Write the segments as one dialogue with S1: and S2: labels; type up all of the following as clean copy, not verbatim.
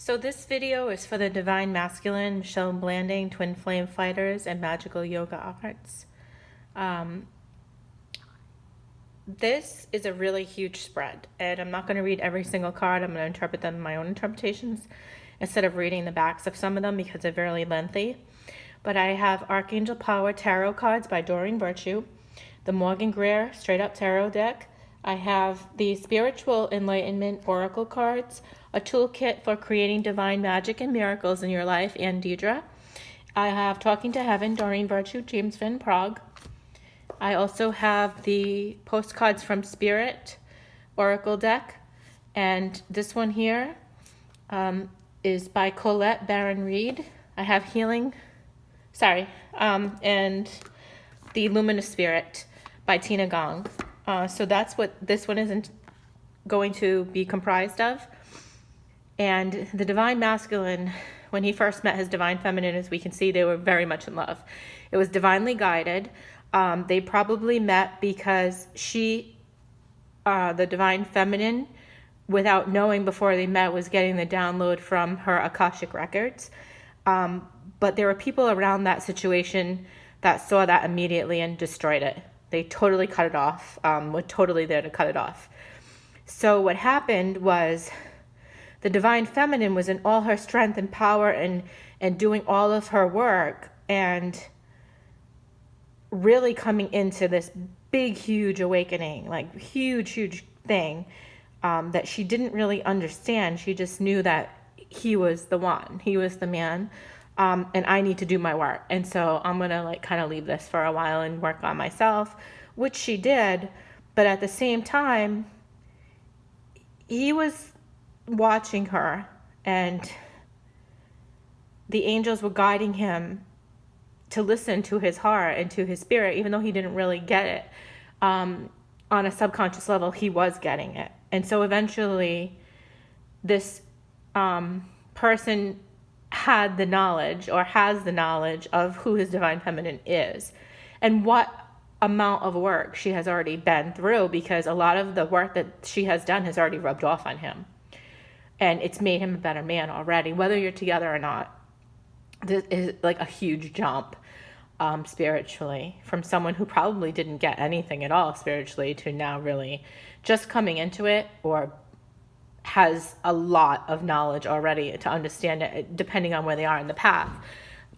S1: So this video is for the Divine Masculine, Michelle Blanding, Twin Flame Fighters, and Magical Yoga Arts. This is a really huge spread, and I'm not going to read every single card. I'm going to interpret them in my own interpretations instead of reading the backs of some of them because they're very lengthy. But I have Archangel Power Tarot cards by Doreen Virtue, the Morgan Greer Straight Up Tarot deck. I have the Spiritual Enlightenment Oracle cards, a toolkit for creating divine magic and miracles in your life, and Deidre. I have Talking to Heaven, Doreen Virtue, James Van Prague. I also have the Postcards from Spirit Oracle deck, and this one here is by Colette Baron Reed. I have and the Luminous Spirit by Tina Gong. So that's what this one isn't going to be comprised of. And the Divine Masculine, when he first met his Divine Feminine, as we can see, they were very much in love. It was divinely guided. They probably met because the Divine Feminine, without knowing before they met, was getting the download from her Akashic records. But there were people around that situation that saw that immediately and destroyed it. They totally cut it off, were totally there to cut it off. So what happened was the Divine Feminine was in all her strength and power and doing all of her work and really coming into this big, huge awakening, like huge thing that she didn't really understand. She just knew that he was the one, he was the man, and I need to do my work. And so I'm going to kind of leave this for a while and work on myself, which she did. But at the same time, he was watching her and the angels were guiding him to listen to his heart and to his spirit, even though he didn't really get it. On a subconscious level, he was getting it. And so eventually this person had the knowledge or has the knowledge of who his Divine Feminine is and what amount of work she has already been through, because a lot of the work that she has done has already rubbed off on him. And it's made him a better man already, whether you're together or not. This is like a huge jump spiritually from someone who probably didn't get anything at all spiritually to now really just coming into it or has a lot of knowledge already to understand it, depending on where they are in the path.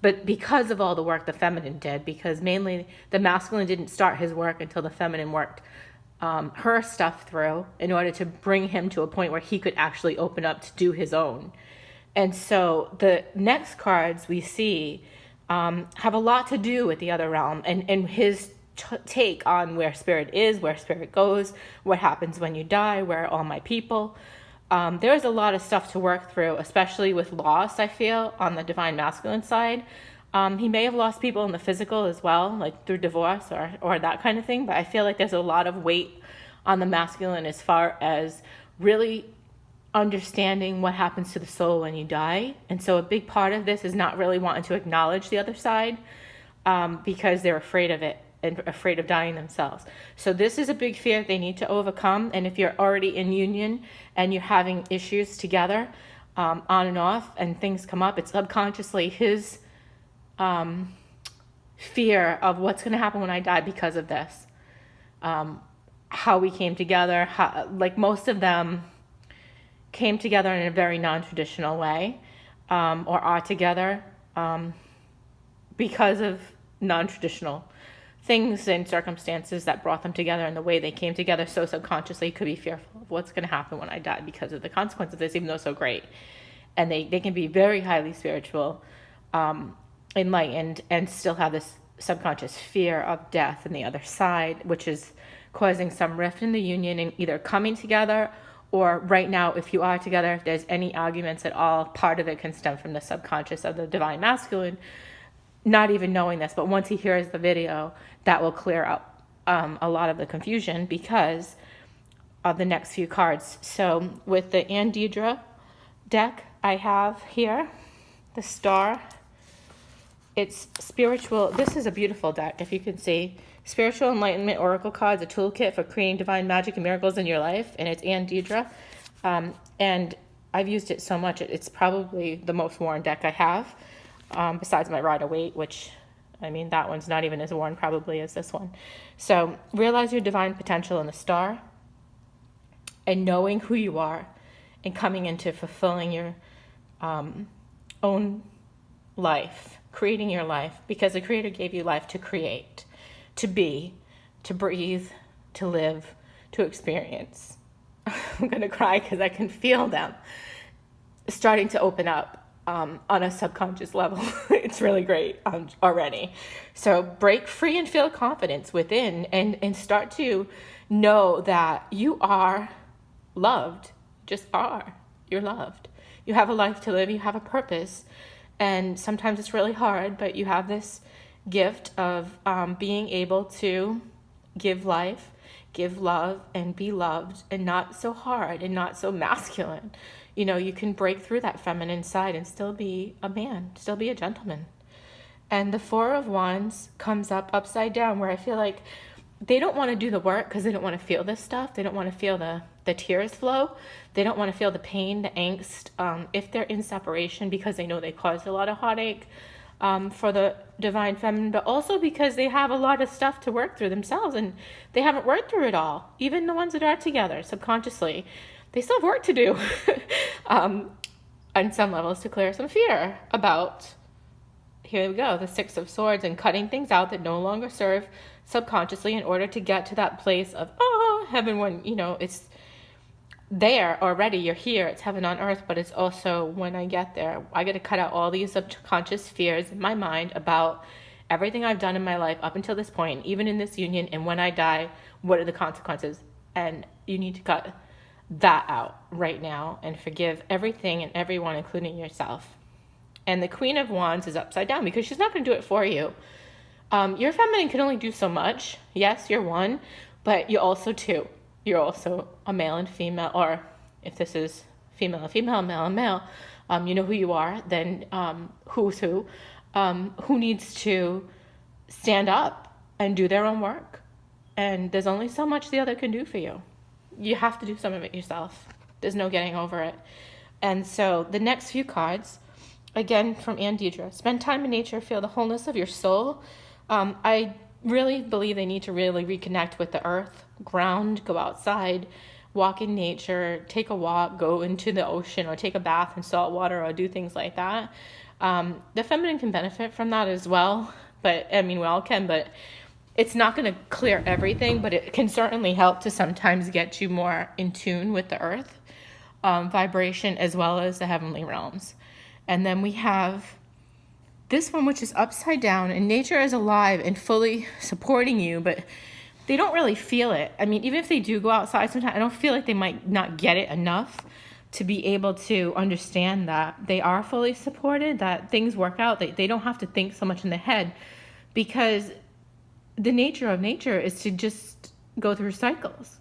S1: But because of all the work the feminine did, because mainly the masculine didn't start his work until the feminine worked her stuff through in order to bring him to a point where he could actually open up to do his own. And so the next cards we see have a lot to do with the other realm and his take on where spirit is, where spirit goes, what happens when you die, where are all my people. There's a lot of stuff to work through, especially with loss, I feel, on the Divine Masculine side. He may have lost people in the physical as well, like through divorce or that kind of thing, but I feel like there's a lot of weight on the masculine as far as really understanding what happens to the soul when you die. And so a big part of this is not really wanting to acknowledge the other side because they're afraid of it and afraid of dying themselves. So this is a big fear they need to overcome. And if you're already in union and you're having issues together on and off and things come up, it's subconsciously his fear of what's going to happen when I die because of this. How we came together, most of them came together in a very non-traditional way, or are together because of non-traditional things and circumstances that brought them together, and the way they came together so subconsciously could be fearful of what's going to happen when I die because of the consequences of this, even though it's so great. And they can be very highly spiritual, enlightened, and still have this subconscious fear of death and the other side, which is causing some rift in the union and either coming together or right now, if you are together, if there's any arguments at all, part of it can stem from the subconscious of the Divine Masculine, not even knowing this. But once he hears the video, that will clear up a lot of the confusion because of the next few cards. So with the Deidre deck, I have here the Star. It's spiritual. This is a beautiful deck, if you can see. Spiritual Enlightenment Oracle cards, a toolkit for creating divine magic and miracles in your life. And it's Deidre. And I've used it so much. It's probably the most worn deck I have, besides my Rider-Waite, which, I mean, that one's not even as worn probably as this one. So realize your divine potential in the star, and knowing who you are and coming into fulfilling your own life, creating your life, because the Creator gave you life to create, to be, to breathe, to live, to experience. I'm going to cry because I can feel them starting to open up on a subconscious level. It's really great already. So break free and feel confidence within, and start to know that you are loved. Just are. You're loved. You have a life to live. You have a purpose. And sometimes it's really hard, but you have this gift of being able to give life, give love, and be loved, and not so hard and not so masculine. You know, you can break through that feminine side and still be a man, still be a gentleman. And the Four of Wands comes up upside down, where I feel like they don't want to do the work because they don't want to feel this stuff. They don't want to feel the tears flow. They don't want to feel the pain, the angst, if they're in separation, because they know they caused a lot of heartache for the divine feminine, but also because they have a lot of stuff to work through themselves, and they haven't worked through it all. Even the ones that are together subconsciously, they still have work to do on some levels, to clear some fear about, here we go, the Six of Swords, and cutting things out that no longer serve subconsciously in order to get to that place of, heaven, when, you know, it's there already, you're here, it's heaven on earth. But it's also, when I get there, I got to cut out all these subconscious fears in my mind about everything I've done in my life up until this point, even in this union, and when I die, what are the consequences? And you need to cut that out right now and forgive everything and everyone, including yourself. And the Queen of Wands is upside down because she's not going to do it for you. Your feminine can only do so much. Yes, you're one, but you're also two. You're also a male and female, or if this is female and female, male and male, you know who you are. Then who's who needs to stand up and do their own work. And there's only so much the other can do for you. You have to do some of it yourself. There's no getting over it. And so the next few cards, again from Anne Deidre: spend time in nature, feel the wholeness of your soul. I really believe they need to really reconnect with the earth, ground, go outside, walk in nature, take a walk, go into the ocean, or take a bath in salt water, or do things like that. The feminine can benefit from that as well, but I mean, we all can, but it's not going to clear everything, but it can certainly help to sometimes get you more in tune with the earth vibration, as well as the heavenly realms. And then we have this one, which is upside down, and nature is alive and fully supporting you, but they don't really feel it. I mean, even if they do go outside sometimes, I don't feel like they might not get it enough to be able to understand that they are fully supported, that things work out. They don't have to think so much in the head, because the nature of nature is to just go through cycles.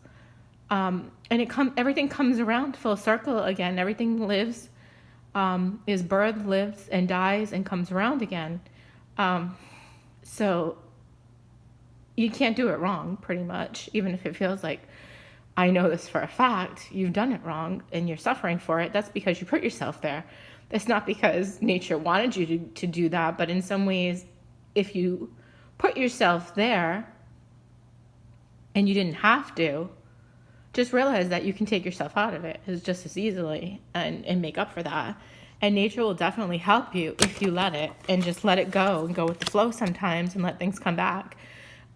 S1: And everything comes around full circle again. Everything lives, is birth, lives, and dies, and comes around again. So you can't do it wrong, pretty much, even if it feels like, I know this for a fact, you've done it wrong and you're suffering for it. That's because you put yourself there. It's not because nature wanted you to do that, but in some ways, if you put yourself there and you didn't have to, just realize that you can take yourself out of it just as easily and make up for that. And nature will definitely help you if you let it, and just let it go and go with the flow sometimes, and let things come back,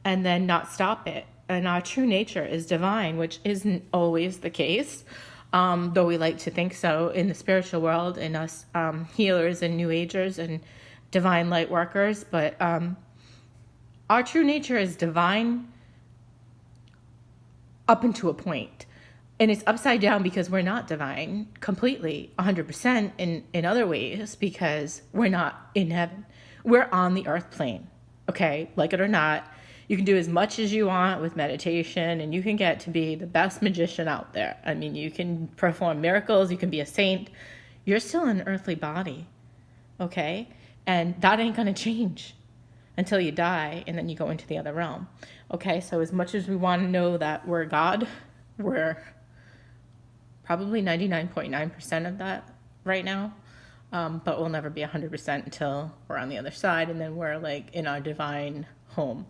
S1: and then not stop it. And our true nature is divine, which isn't always the case, though we like to think so in the spiritual world, in us healers and new agers and divine light workers. But our true nature is divine up until a point. And it's upside down because we're not divine completely, 100% in other ways, because we're not in heaven. We're on the earth plane, okay? Like it or not, you can do as much as you want with meditation, and you can get to be the best magician out there. I mean, you can perform miracles, you can be a saint. You're still in an earthly body, okay? And that ain't gonna change until you die, and then you go into the other realm. Okay, so as much as we want to know that we're God, we're probably 99.9% of that right now. But we'll never be 100% until we're on the other side, and then we're like in our divine home.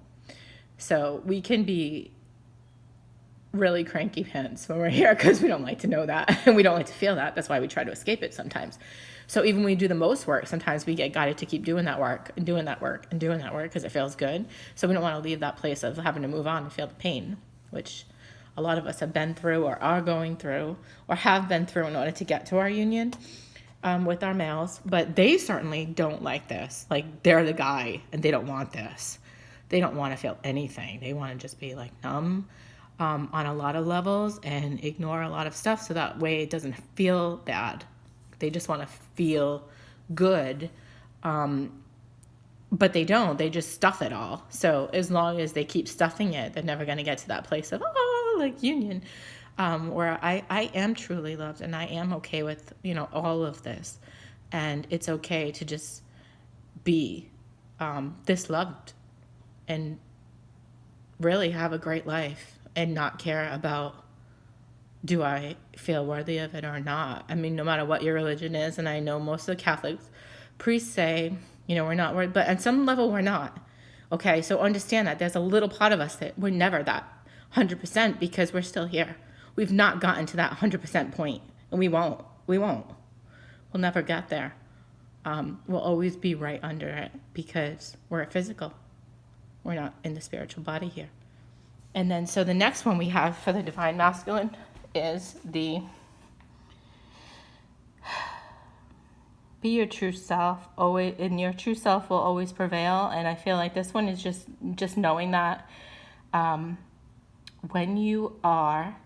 S1: So we can be really cranky pants when we're here because we don't like to know that and we don't like to feel that. That's why we try to escape it sometimes. So even when we do the most work, sometimes we get guided to keep doing that work and doing that work and doing that work because it feels good. So we don't want to leave that place of having to move on and feel the pain, which a lot of us have been through or are going through or have been through in order to get to our union with our males. But they certainly don't like this. Like, they're the guy and they don't want this. They don't want to feel anything. They want to just be like numb on a lot of levels and ignore a lot of stuff so that way it doesn't feel bad. They just want to feel good, but they don't. They just stuff it all. So as long as they keep stuffing it, they're never going to get to that place of, like union, where I am truly loved and I am okay with, all of this. And it's okay to just be this loved and really have a great life and not care about, do I feel worthy of it or not? I mean, no matter what your religion is, and I know most of the Catholics priests say, we're not worthy, but on some level we're not. Okay, so understand that there's a little part of us that we're never that 100% because we're still here. We've not gotten to that 100% point, and we won't. We'll never get there. We'll always be right under it because we're physical. We're not in the spiritual body here. And then, so the next one we have for the divine masculine is the be your true self. Always, and your true self will always prevail. And I feel like this one is just knowing that when you are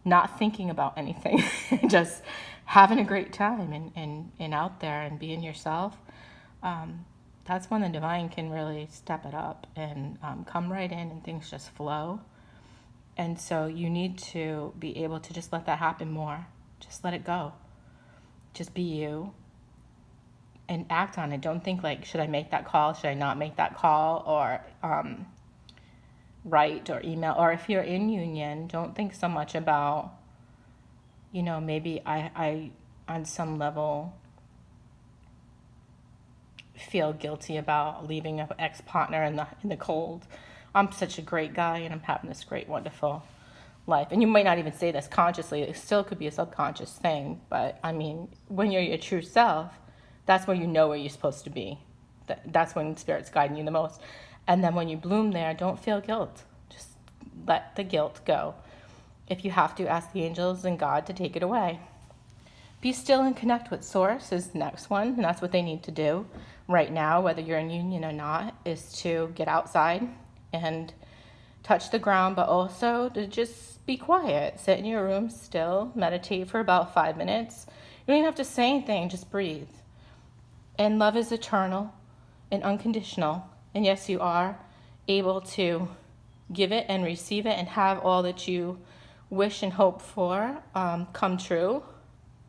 S1: not thinking about anything, just having a great time and out there and being yourself, that's when the divine can really step it up and come right in and things just flow. And so you need to be able to just let that happen more. Just let it go. Just be you and act on it. Don't think like, should I make that call? Should I not make that call? Or write or email. Or if you're in union, don't think so much about, maybe I on some level feel guilty about leaving an ex-partner in the cold. I'm such a great guy and I'm having this great, wonderful life. And you might not even say this consciously. It still could be a subconscious thing. But I mean, when you're your true self, that's where you know where you're supposed to be. That's when Spirit's guiding you the most. And then when you bloom there, don't feel guilt. Just let the guilt go. If you have to, ask the angels and God to take it away. Be still and connect with Source is the next one. And that's what they need to do right now, whether you're in union or not, is to get outside and touch the ground, but also to just be quiet. Sit in your room still, meditate for about 5 minutes. You don't even have to say anything, just breathe. And love is eternal and unconditional. And yes, you are able to give it and receive it and have all that you wish and hope for come true.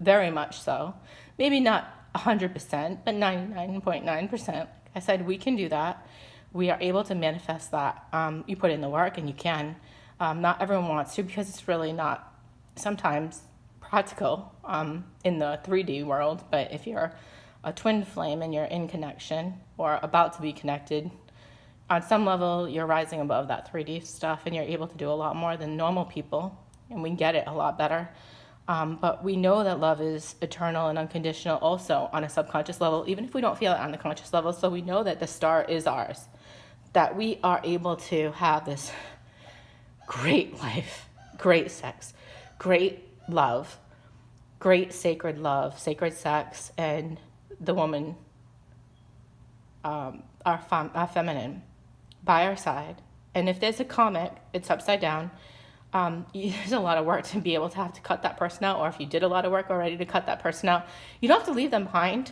S1: Very much so. Maybe not 100%, but 99.9%. Like I said, we can do that. We are able to manifest that. You put in the work and you can. Not everyone wants to because it's really not sometimes practical in the 3D world. But if you're a twin flame and you're in connection or about to be connected, on some level you're rising above that 3D stuff and you're able to do a lot more than normal people. And we get it a lot better. But we know that love is eternal and unconditional also on a subconscious level, even if we don't feel it on the conscious level. So we know that the star is ours, that we are able to have this great life, great sex, great love, great sacred love, sacred sex, and the woman, our feminine, by our side. And if there's a comic, it's upside down. There's a lot of work to be able to have to cut that person out, or if you did a lot of work already to cut that person out, you don't have to leave them behind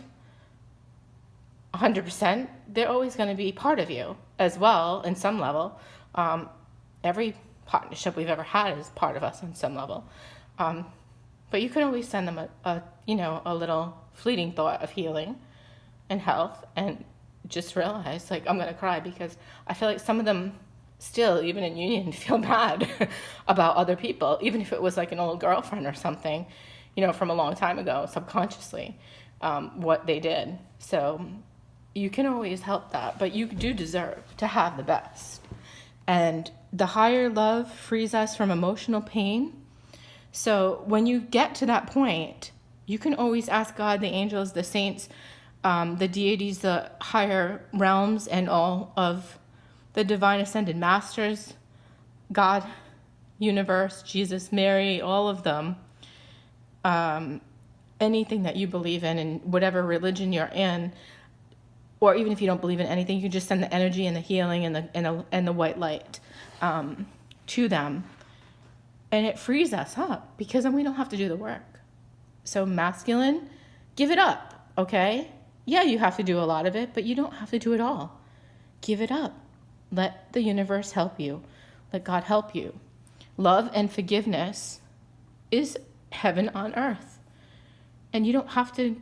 S1: 100%. They're always going to be part of you as well in some level. Every partnership we've ever had is part of us on some level. But you can always send them a little fleeting thought of healing and health, and just realize, like, I'm going to cry because I feel like some of them still, even in union, feel bad about other people, even if it was like an old girlfriend or something, from a long time ago, subconsciously, what they did. So you can always help that, but you do deserve to have the best. And the higher love frees us from emotional pain. So when you get to that point, you can always ask God, the angels, the saints, the deities, the higher realms, and all of the divine ascended masters, God, universe, Jesus, Mary, all of them, anything that you believe in and whatever religion you're in, or even if you don't believe in anything, you can just send the energy and the healing and the white light to them, and it frees us up because then we don't have to do the work. So masculine, give it up, okay? Yeah, you have to do a lot of it, but you don't have to do it all. Give it up. Let the universe help you. Let God help you. Love and forgiveness is heaven on earth. And you don't have to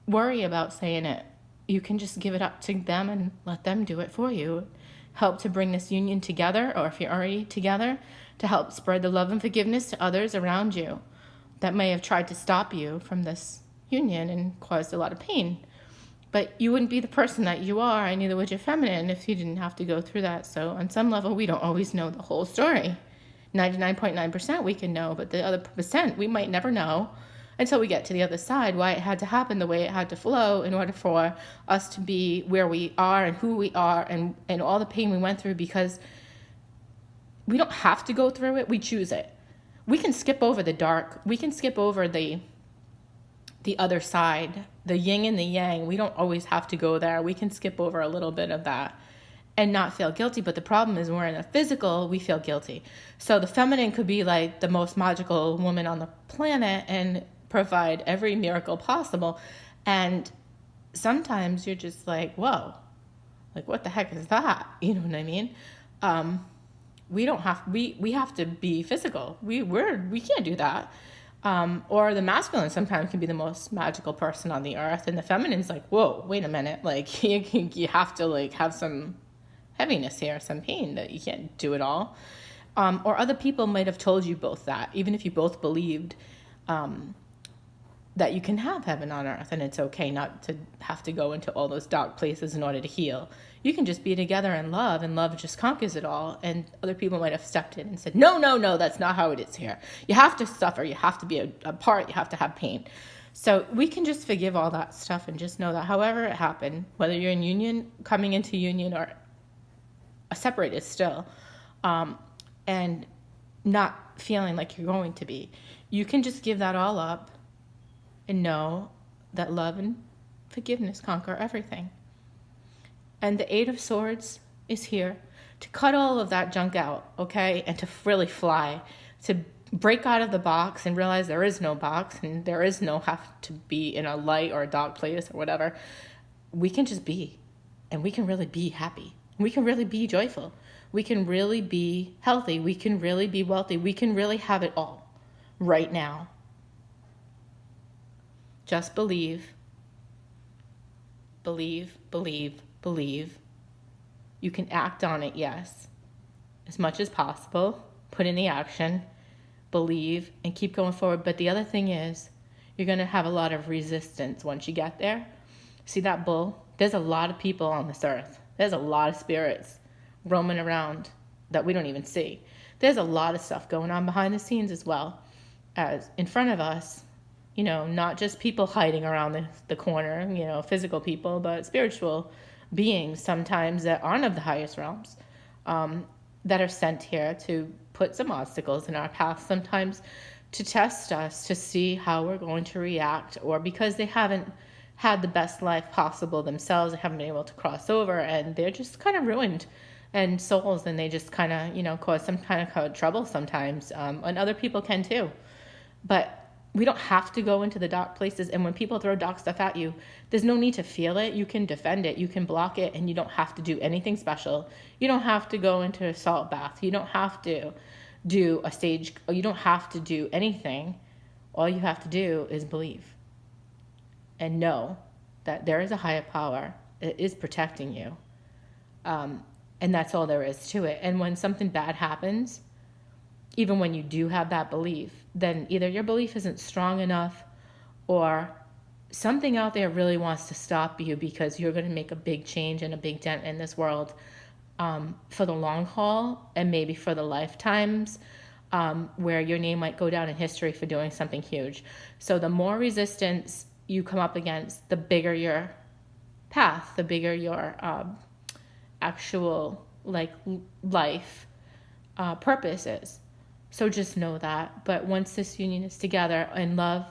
S1: worry about saying it. You can just give it up to them and let them do it for you. Help to bring this union together, or if you're already together, to help spread the love and forgiveness to others around you that may have tried to stop you from this union and caused a lot of pain. But you wouldn't be the person that you are, and neither would your feminine, if you didn't have to go through that. So on some level, we don't always know the whole story. 99.9% we can know, but the other percent we might never know until we get to the other side, why it had to happen the way it had to flow in order for us to be where we are and who we are, and all the pain we went through, because we don't have to go through it. We choose it. We can skip over the dark. We can skip over the other side, the yin and the yang. We don't always have to go there. We can skip over a little bit of that and not feel guilty. But the problem is, when we're in a physical, we feel guilty. So the feminine could be like the most magical woman on the planet and provide every miracle possible. And sometimes you're just like, whoa, like what the heck is that? You know what I mean? We don't have, we have to be physical. We can't do that. Or the masculine sometimes can be the most magical person on the earth, and the feminine's like, whoa, wait a minute, like you have to like have some heaviness here, some pain, that you can't do it all. Or other people might have told you both that, even if you both believed that you can have heaven on earth, and it's okay not to have to go into all those dark places in order to heal. You can just be together in love, and love just conquers it all. And other people might have stepped in and said, no, that's not how it is here. You have to suffer. You have to be apart. You have to have pain. So we can just forgive all that stuff and just know that however it happened, whether you're in union, coming into union, or separated still, and not feeling like you're going to be, you can just give that all up and know that love and forgiveness conquer everything. And the Eight of Swords is here to cut all of that junk out, okay? And to really fly, to break out of the box and realize there is no box, and there is no have to be in a light or a dark place or whatever. We can just be, and we can really be happy. We can really be joyful. We can really be healthy. We can really be wealthy. We can really have it all right now. Just believe. Believe, believe, believe. You can act on it, yes, as much as possible. Put in the action, believe, and keep going forward. But the other thing is, you're going to have a lot of resistance once you get there. See that bull? There's a lot of people on this earth. There's a lot of spirits roaming around that we don't even see. There's a lot of stuff going on behind the scenes as well as in front of us. Not just people hiding around the corner, physical people, but spiritual beings sometimes that aren't of the highest realms, that are sent here to put some obstacles in our path, sometimes to test us, to see how we're going to react, or because they haven't had the best life possible themselves, they haven't been able to cross over, and they're just kind of ruined and souls, and they just kind of, cause some kind of trouble sometimes, and other people can too. But we don't have to go into the dark places. And when people throw dark stuff at you, there's no need to feel it. You can defend it. You can block it. And you don't have to do anything special. You don't have to go into a salt bath. You don't have to do a sage. You don't have to do anything. All you have to do is believe. And know that there is a higher power that is protecting you. And that's all there is to it. And when something bad happens, even when you do have that belief, then either your belief isn't strong enough, or something out there really wants to stop you, because you're going to make a big change and a big dent in this world, for the long haul, and maybe for the lifetimes, where your name might go down in history for doing something huge. So the more resistance you come up against, the bigger your path, the bigger your actual life purpose is. So just know that. But once this union is together, and love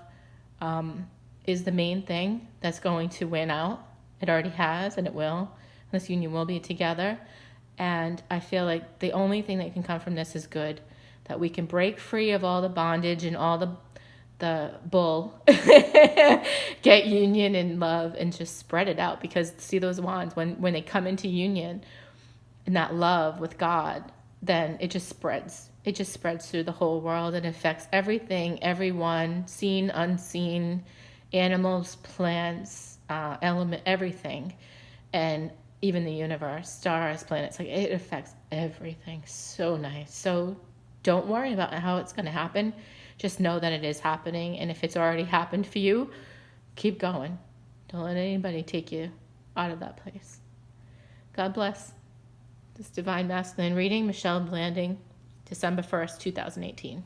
S1: is the main thing that's going to win out. It already has, and it will. This union will be together. And I feel like the only thing that can come from this is good. That we can break free of all the bondage and all the bull, get union and love, and just spread it out. Because see, those wands, when they come into union and that love with God, then it just spreads. It just spreads through the whole world and affects everything, everyone, seen, unseen, animals, plants, element, everything. And even the universe, stars, planets, like it affects everything. So nice. So don't worry about how it's going to happen. Just know that it is happening. And if it's already happened for you, keep going. Don't let anybody take you out of that place. God bless. This Divine Masculine reading, Michelle Blanding, December 1st, 2018.